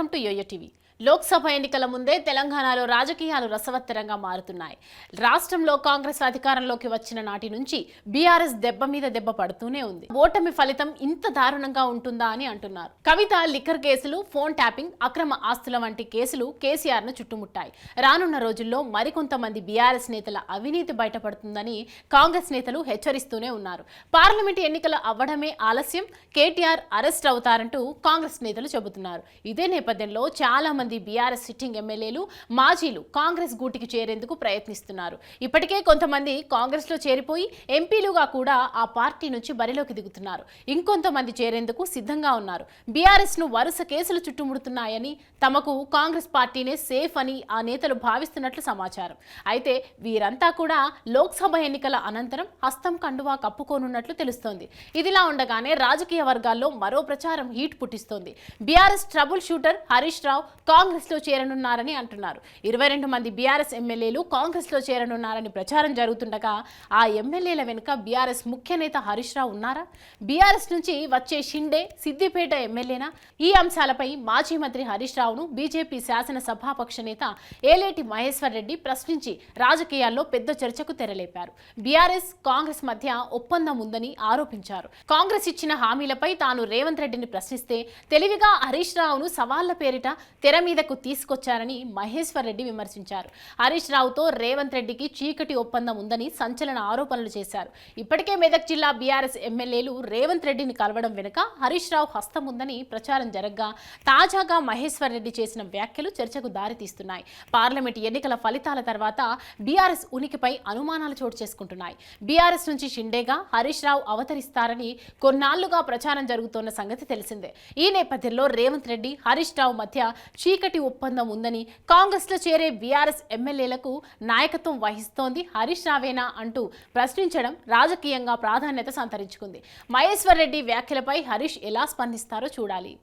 Welcome to YoYo TV. Lok Sabha ఎన్నికల ముందే తెలంగాణలో రాజకీయాలు రసవత్తరంగా మారుతున్నాయి. రాష్ట్రంలో కాంగ్రెస్ అధికారంలోకి వచ్చిన నాటి నుంచి బీఆర్ఎస్ దెబ్బ మీద దెబ్బ పడుతూనే ఉంది. ఓటమి ఫలితం ఇంత దారుణంగా ఉంటుందా అని అంటున్నారు. కవిత లిక్కర్ కేసులు, ఫోన్ ట్యాపింగ్, అక్రమ ఆస్తుల వంటి కేసులు కేసీఆర్ ను చుట్టుముట్టాయి. రానున్న రోజుల్లో మరికొంతమంది బీఆర్ఎస్ నేతల అవినీతి బయటపడుతుందని కాంగ్రెస్ నేతలు హెచ్చరిస్తూనే ఉన్నారు. పార్లమెంటు ఎన్నికలు అవ్వడమే ఆలస్యం, కేటీఆర్ అరెస్ట్ అవుతారంటూ కాంగ్రెస్ నేతలు చెబుతున్నారు. ఇదే నేపథ్యంలో చాలా మంది బీఆర్ఎస్ సిట్టింగ్ ఎమ్మెల్యేలు, మాజీలు కాంగ్రెస్ గూటికి చేరేందుకు ప్రయత్నిస్తున్నారు. ఇప్పటికే కొంతమంది కాంగ్రెస్ లో చేరిపోయి ఎంపీలుగా కూడా ఆ పార్టీ నుంచి బరిలోకి దిగుతున్నారు. ఇంకొంతమంది చేరేందుకు సిద్ధంగా ఉన్నారు. బీఆర్ఎస్ ను వరుస కేసులు చుట్టుముడుతున్నాయని, తమకు కాంగ్రెస్ పార్టీనే సేఫ్ అని ఆ నేతలు భావిస్తున్నట్లు సమాచారం. అయితే వీరంతా కూడా లోక్సభ ఎన్నికల అనంతరం హస్తం కండువా కప్పుకోనున్నట్లు తెలుస్తోంది. ఇదిలా ఉండగానే రాజకీయ వర్గాల్లో మరో ప్రచారం హీట్ పుట్టిస్తోంది. బీఆర్ఎస్ ట్రబుల్ షూటర్ హరీష్ రావు కాంగ్రెస్ లో చేరనున్నారని అంటున్నారు. 22 మంది బీఆర్ఎస్ ఎమ్మెల్యేలు కాంగ్రెస్ లో చేరనున్నారని ప్రచారం జరుగుతుండగా ఆ ఎమ్మెల్యేల వెనుక బీఆర్ఎస్ ముఖ్య నేత హరీష్ రావు ఉన్నారా? బీఆర్ఎస్ నుంచి వచ్చే షిండే సిద్దిపేట ఎమ్మెల్యేనా? ఈ అంశాలపై మాజీ మంత్రి హరీష్ రావును బీజేపీ శాసన సభాపక్ష నేత ఏలేటి మహేశ్వర్ రెడ్డి ప్రశ్నించి రాజకీయాల్లో పెద్ద చర్చకు తెరలేపారు. బీఆర్ఎస్ కాంగ్రెస్ మధ్య ఒప్పందం ఉందని ఆరోపించారు. కాంగ్రెస్ ఇచ్చిన హామీలపై తాను రేవంత్ రెడ్డిని ప్రశ్నిస్తే తెలివిగా హరీష్ రావును సవాళ్ల పేరిట తెర మీదకు తీసుకొచ్చారని మహేశ్వర్ రెడ్డి విమర్శించారు. హరీష్ రావుతో రేవంత్ రెడ్డికి చీకటి ఒప్పందం ఉందని సంచలన ఆరోపణలు చేశారు. ఇప్పటికే మెదక్ జిల్లా బీఆర్ఎస్ ఎమ్మెల్యేలు రేవంత్ రెడ్డిని కలవడం వెనుక హరీష్ రావు హస్తం ఉందని ప్రచారం జరగ్గా తాజాగా మహేశ్వర్ రెడ్డి చేసిన వ్యాఖ్యలు చర్చకు దారితీస్తున్నాయి. పార్లమెంట్ ఎన్నికల ఫలితాల తర్వాత బీఆర్ఎస్ ఉనికిపై అనుమానాలు చోటు చేసుకుంటున్నాయి. బీఆర్ఎస్ నుంచి షిండేగా హరీష్ రావు అవతరిస్తారని కొన్నాళ్లుగా ప్రచారం జరుగుతోన్న సంగతి తెలిసిందే. ఈ నేపథ్యంలో రేవంత్ రెడ్డి, హరీష్ రావు మధ్య చీకటి ఒప్పందం ఉందని, కాంగ్రెస్ లో చేరే బీఆర్ఎస్ ఎమ్మెల్యేలకు నాయకత్వం వహిస్తోంది హరీష్ రావేనా అంటూ ప్రశ్నించడం రాజకీయంగా ప్రాధాన్యత సంతరించుకుంది. మహేశ్వర్ రెడ్డి వ్యాఖ్యలపై హరీష్ ఎలా స్పందిస్తారో చూడాలి.